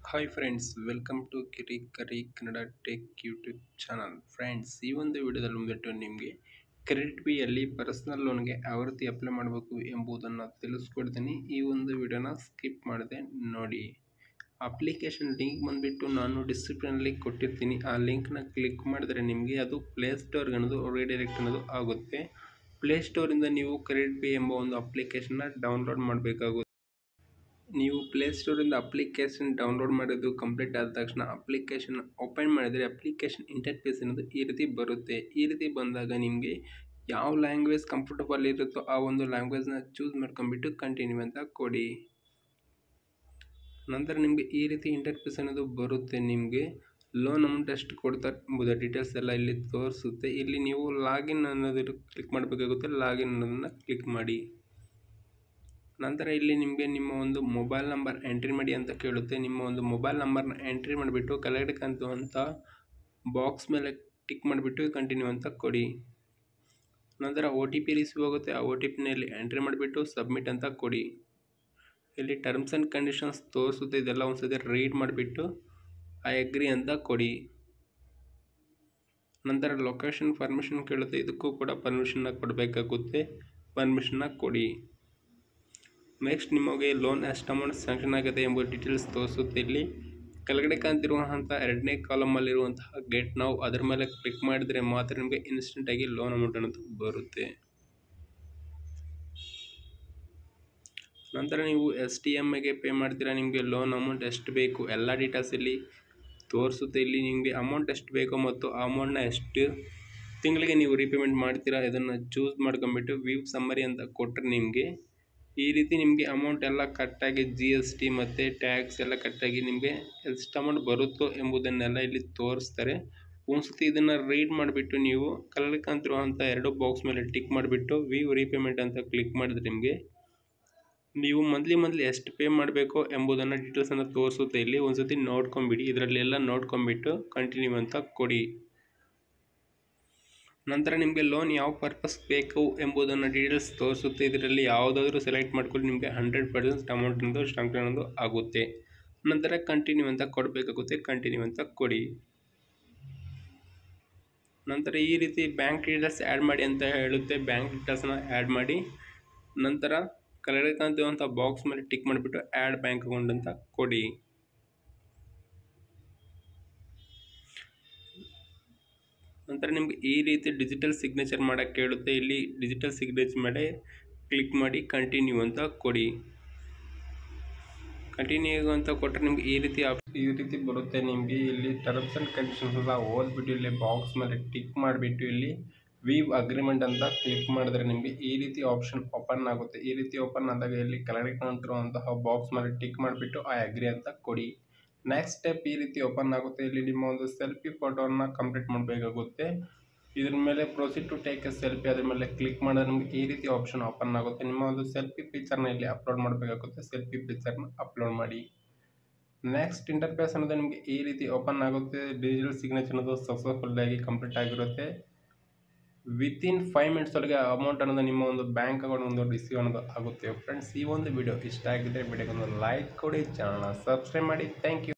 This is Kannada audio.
Hi friends, welcome to Kiri Kari Kannada tech YouTube channel. Friends, ಈ ಒಂದು ವಿಡಿಯೋದಲ್ಲಿ ಬಂದ್ಬಿಟ್ಟು ನಿಮಗೆ ಕ್ರೆಡಿಟ್ ಬಿಯಲ್ಲಿ ಪರ್ಸನಲ್ ಲೋನ್ಗೆ ಯಾವ ರೀತಿ ಅಪ್ಲೈ ಮಾಡಬೇಕು ಎಂಬುದನ್ನು ತಿಳಿಸ್ಕೊಡ್ತೀನಿ. ಈ ಒಂದು ವಿಡಿಯೋನ ಸ್ಕಿಪ್ ಮಾಡದೆ ನೋಡಿ. ಅಪ್ಲಿಕೇಶನ್ ಲಿಂಕ್ ಬಂದುಬಿಟ್ಟು ನಾನು ಡಿಸ್ಕ್ರಿಪ್ಷನಲ್ಲಿ ಕೊಟ್ಟಿರ್ತೀನಿ. ಆ ಲಿಂಕ್ನ ಕ್ಲಿಕ್ ಮಾಡಿದ್ರೆ ನಿಮಗೆ ಅದು ಪ್ಲೇಸ್ಟೋರ್ಗೆ ಅನ್ನೋದು ರೀಡೈರೆಕ್ಟ್ ಅನ್ನೋದು ಆಗುತ್ತೆ. ಪ್ಲೇಸ್ಟೋರಿಂದ ನೀವು ಕ್ರೆಡಿಟ್ ಬಿ ಎಂಬ ಒಂದು ಅಪ್ಲಿಕೇಶನ್ನ ಡೌನ್ಲೋಡ್ ಮಾಡಬೇಕಾಗುತ್ತೆ. ನೀವು ಪ್ಲೇಸ್ಟೋರಿಂದ ಅಪ್ಲಿಕೇಶನ್ ಡೌನ್ಲೋಡ್ ಮಾಡೋದು ಕಂಪ್ಲೀಟ್ ಆದ ತಕ್ಷಣ ಅಪ್ಲಿಕೇಶನ್ ಓಪನ್ ಮಾಡಿದರೆ ಅಪ್ಲಿಕೇಶನ್ ಇಂಟರ್ಫೇಸ್ ಅನ್ನೋದು ಈ ರೀತಿ ಬರುತ್ತೆ. ಈ ರೀತಿ ಬಂದಾಗ ನಿಮಗೆ ಯಾವ ಲ್ಯಾಂಗ್ವೇಜ್ ಕಂಫರ್ಟಬಲ್ ಇರುತ್ತೋ ಆ ಒಂದು ಲ್ಯಾಂಗ್ವೇಜ್ನ ಚೂಸ್ ಮಾಡ್ಕೊಂಡ್ಬಿಟ್ಟು ಕಂಟಿನ್ಯೂ ಅಂತ ಕೊಡಿ. ನಂತರ ನಿಮಗೆ ಈ ರೀತಿ ಇಂಟರ್ಫೇಸ್ ಅನ್ನೋದು ಬರುತ್ತೆ. ನಿಮಗೆ ಲೋನ್ ಅಮೌಂಟ್ ಎಷ್ಟು ಕೊಡ್ತಾರೆ ಎಂಬುದು ಡೀಟೇಲ್ಸ್ ಎಲ್ಲ ಇಲ್ಲಿ ತೋರಿಸುತ್ತೆ. ಇಲ್ಲಿ ನೀವು ಲಾಗಿನ್ ಅನ್ನೋದು ಕ್ಲಿಕ್ ಮಾಡಬೇಕಾಗುತ್ತೆ. ಲಾಗಿನ್ ಅನ್ನೋದನ್ನು ಕ್ಲಿಕ್ ಮಾಡಿ. ನಂತರ ಇಲ್ಲಿ ನಿಮಗೆ ನಿಮ್ಮ ಒಂದು ಮೊಬೈಲ್ ನಂಬರ್ ಎಂಟ್ರಿ ಮಾಡಿ ಅಂತ ಕೇಳುತ್ತೆ. ನಿಮ್ಮ ಒಂದು ಮೊಬೈಲ್ ನಂಬರ್ನ ಎಂಟ್ರಿ ಮಾಡಿಬಿಟ್ಟು ಕೆಳಗಡೆ ಕಾಣುವಂಥ ಬಾಕ್ಸ್ ಮೇಲೆ ಟಿಕ್ ಮಾಡಿಬಿಟ್ಟು ಕಂಟಿನ್ಯೂ ಅಂತ ಕೊಡಿ. ನಂತರ OTP ರಿಸೀವ್ ಆಗುತ್ತೆ. ಆ OTPನಲ್ಲಿ ಎಂಟ್ರಿ ಮಾಡಿಬಿಟ್ಟು ಸಬ್ಮಿಟ್ ಅಂತ ಕೊಡಿ. ಇಲ್ಲಿ ಟರ್ಮ್ಸ್ ಆ್ಯಂಡ್ ಕಂಡೀಷನ್ಸ್ ತೋರಿಸುತ್ತೆ. ಇದೆಲ್ಲ ಒಂದ್ಸತಿ ರೀಡ್ ಮಾಡಿಬಿಟ್ಟು ಐ ಅಗ್ರಿ ಅಂತ ಕೊಡಿ. ನಂತರ ಲೊಕೇಶನ್ ಪರ್ಮಿಷನ್ ಕೇಳುತ್ತೆ. ಇದಕ್ಕೂ ಕೂಡ ಪರ್ಮಿಷನ್ನ ಕೊಡಬೇಕಾಗುತ್ತೆ. ಪರ್ಮಿಷನ್ನ ಕೊಡಿ. ನೆಕ್ಸ್ಟ್ ನಿಮಗೆ ಲೋನ್ ಎಷ್ಟು ಅಮೌಂಟ್ ಸ್ಯಾಂಕ್ಷನ್ ಆಗಿದೆ ಎಂಬ ಡೀಟೇಲ್ಸ್ ತೋರಿಸುತ್ತೆ. ಇಲ್ಲಿ ಕೆಳಗಡೆ ಕಾಣ್ತಿರುವಂಥ ಎರಡನೇ ಕಾಲಮಲ್ಲಿರುವಂತಹ ಗೆಟ್ ನಾವು ಅದರ ಮೇಲೆ ಕ್ಲಿಕ್ ಮಾಡಿದರೆ ಮಾತ್ರ ನಿಮಗೆ ಇನ್ಸ್ಟೆಂಟಾಗಿ ಲೋನ್ ಅಮೌಂಟ್ ಅನ್ನೋದು ಬರುತ್ತೆ. ನಂತರ ನೀವು STMIಗೆ ಪೇ ಮಾಡ್ತೀರಾ, ನಿಮಗೆ ಲೋನ್ ಅಮೌಂಟ್ ಎಷ್ಟು ಬೇಕು ಎಲ್ಲ ಡೀಟೇಲ್ಸ್ ಇಲ್ಲಿ ತೋರಿಸುತ್ತೆ. ಇಲ್ಲಿ ನಿಮಗೆ ಅಮೌಂಟ್ ಎಷ್ಟು ಬೇಕು ಮತ್ತು ಆ ಅಮೌಂಟ್ನ ಎಷ್ಟು ತಿಂಗಳಿಗೆ ನೀವು ರೀಪೇಮೆಂಟ್ ಮಾಡ್ತೀರಾ ಇದನ್ನು ಚೂಸ್ ಮಾಡ್ಕೊಂಬಿಟ್ಟು ವ್ಯೂ ಸಮ್ಮರಿ ಅಂತ ಕೊಟ್ಟರೆ ನಿಮಗೆ ಈ ರೀತಿ ನಿಮಗೆ ಅಮೌಂಟ್ ಎಲ್ಲ ಕರೆಕ್ಟಾಗಿ GST ಮತ್ತು ಟ್ಯಾಕ್ಸ್ ಎಲ್ಲ ಕರೆಕ್ಟಾಗಿ ನಿಮಗೆ ಎಷ್ಟು ಅಮೌಂಟ್ ಬರುತ್ತೋ ಎಂಬುದನ್ನೆಲ್ಲ ಇಲ್ಲಿ ತೋರಿಸ್ತಾರೆ. ಒಂದ್ಸತಿ ಇದನ್ನು ರೀಡ್ ಮಾಡಿಬಿಟ್ಟು ನೀವು ಕೆಳಗಡೆ ಕಾಣ್ತಿರುವಂಥ ಎರಡು ಬಾಕ್ಸ್ ಮೇಲೆ ಟಿಕ್ ಮಾಡಿಬಿಟ್ಟು ವ್ಯೂ ರೀಪೇಮೆಂಟ್ ಅಂತ ಕ್ಲಿಕ್ ಮಾಡಿದ್ರೆ ನಿಮಗೆ ನೀವು ಮಂತ್ಲಿ ಎಷ್ಟು ಪೇ ಮಾಡಬೇಕು ಎಂಬುದನ್ನು ಡೀಟೇಲ್ಸನ್ನು ತೋರಿಸುತ್ತೆ. ಇಲ್ಲಿ ಒಂದ್ಸತಿ ನೋಡ್ಕೊಂಬಿಡಿ. ಇದರಲ್ಲೆಲ್ಲ ನೋಡ್ಕೊಂಬಿಟ್ಟು ಕಂಟಿನ್ಯೂ ಅಂತ ಕೊಡಿ. ನಂತರ ನಿಮಗೆ ಲೋನ್ ಯಾವ ಪರ್ಪಸ್ ಬೇಕು ಎಂಬುದನ್ನು ಡೀಟೇಲ್ಸ್ ತೋರಿಸುತ್ತೆ. ಇದರಲ್ಲಿ ಯಾವುದಾದ್ರೂ ಸೆಲೆಕ್ಟ್ ಮಾಡ್ಕೊಂಡು ನಿಮಗೆ 100% ಅಮೌಂಟ್ ಅನ್ನೋದು ಸ್ಯಾಂಕ್ಷನ್ ಅನ್ನೋದು ಆಗುತ್ತೆ. ನಂತರ ಕಂಟಿನ್ಯೂ ಅಂತ ಕೊಡಬೇಕಾಗುತ್ತೆ. ಕಂಟಿನ್ಯೂ ಅಂತ ಕೊಡಿ. ನಂತರ ಈ ರೀತಿ ಬ್ಯಾಂಕ್ ಡೀಟೇಲ್ಸ್ ಆ್ಯಡ್ ಮಾಡಿ ಅಂತ ಹೇಳುತ್ತೆ. ಬ್ಯಾಂಕ್ ಡೀಟೇಲ್ಸ್ನ ಆ್ಯಡ್ ಮಾಡಿ ನಂತರ ಕೆಳಗಡೆ ಕಾಣ್ತಿರುವಂಥ ಬಾಕ್ಸ್ ಮೇಲೆ ಟಿಕ್ ಮಾಡಿಬಿಟ್ಟು ಆ್ಯಡ್ ಬ್ಯಾಂಕ್ ಅಕೌಂಟ್ ಅಂತ ಕೊಡಿ. ನಂತರ ನಿಮಗೆ ಈ ರೀತಿ ಡಿಜಿಟಲ್ ಸಿಗ್ನೇಚರ್ ಮಾಡೋಕ್ಕೆ ಕೇಳುತ್ತೆ. ಇಲ್ಲಿ ಡಿಜಿಟಲ್ ಸಿಗ್ನೇಚರ್ ಮಾಡಿ ಕ್ಲಿಕ್ ಮಾಡಿ ಕಂಟಿನ್ಯೂ ಅಂತ ಕೊಡಿ. ಕಂಟಿನ್ಯೂ ಅಂತ ಕೊಟ್ಟರೆ ನಿಮಗೆ ಈ ರೀತಿ ಬರುತ್ತೆ. ನಿಮಗೆ ಇಲ್ಲಿ ಟರ್ಮ್ಸ್ ಆ್ಯಂಡ್ ಕಂಡೀಷನ್ಸ್ ಎಲ್ಲ ಓದ್ಬಿಟ್ಟು ಇಲ್ಲಿ ಬಾಕ್ಸ್ ಮೇಲೆ ಟಿಕ್ ಮಾಡಿಬಿಟ್ಟು ಇಲ್ಲಿ ವೀವ್ ಅಗ್ರಿಮೆಂಟ್ ಅಂತ ಕ್ಲಿಕ್ ಮಾಡಿದ್ರೆ ನಿಮಗೆ ಈ ರೀತಿ ಆಪ್ಷನ್ ಓಪನ್ ಆಗುತ್ತೆ. ಈ ರೀತಿ ಓಪನ್ ಆದಾಗ ಇಲ್ಲಿ ಕೆಳಗಡೆ ಕಾಣ್ತಿರುವಂತಹ ಬಾಕ್ಸ್ ಮೇಲೆ ಟಿಕ್ ಮಾಡಿಬಿಟ್ಟು ಐ ಅಗ್ರಿ ಅಂತ ಕೊಡಿ. ನೆಕ್ಸ್ಟ್ ಸ್ಟೆಪ್ ಈ ರೀತಿ ಓಪನ್ ಆಗುತ್ತೆ. ಇಲ್ಲಿ ನಿಮ್ಮ ಒಂದು ಸೆಲ್ಫಿ ಫೋಟೋನ ಕಂಪ್ಲೀಟ್ ಮಾಡಬೇಕಾಗುತ್ತೆ. ಇದ್ರ ಮೇಲೆ proceed to take a selfie ಅದ್ರ ಮೇಲೆ ಕ್ಲಿಕ್ ಮಾಡಿದ್ರೆ ನಿಮಗೆ ಈ ರೀತಿ ಆಪ್ಷನ್ ಓಪನ್ ಆಗುತ್ತೆ. ನಿಮ್ಮ ಒಂದು ಸೆಲ್ಫಿ ಪಿಕ್ಚರ್ನ ಇಲ್ಲಿ ಅಪ್ಲೋಡ್ ಮಾಡಬೇಕಾಗುತ್ತೆ. ಸೆಲ್ಫಿ ಪಿಕ್ಚರ್ನ ಅಪ್ಲೋಡ್ ಮಾಡಿ. ನೆಕ್ಸ್ಟ್ ಇಂಟರ್ಫೇಸ್ ಅನ್ನೋದು ನಿಮಗೆ ಈ ರೀತಿ ಓಪನ್ ಆಗುತ್ತೆ. ಡಿಜಿಟಲ್ ಸಿಗ್ನೇಚರ್ ಅನ್ನೋದು ಸಕ್ಸಸ್ಫುಲ್ ಆಗಿ ಕಂಪ್ಲೀಟ್ ಆಗಿರುತ್ತೆ. ವಿತಿನ್ 5 ಮಿನಿಟ್ಸ್ ಒಳಗೆ ಅಮೌಂಟ್ ಅನ್ನೋದು ನಿಮ್ಮ ಒಂದು ಬ್ಯಾಂಕ್ ಅಕೌಂಟ್ ಒಂದು ರಿಸೀವ್ ಅನ್ನೋದು ಆಗುತ್ತೆ. ಫ್ರೆಂಡ್ಸ್, ಈ ಒಂದು ವಿಡಿಯೋ ಇಷ್ಟ ಆಗಿದ್ದರೆ ವಿಡಿಯೋಗೊಂದು ಲೈಕ್ ಕೊಡಿ, ಚಾನಲ್ನ ಸಬ್ಸ್ಕ್ರೈಬ್ ಮಾಡಿ. Thank you.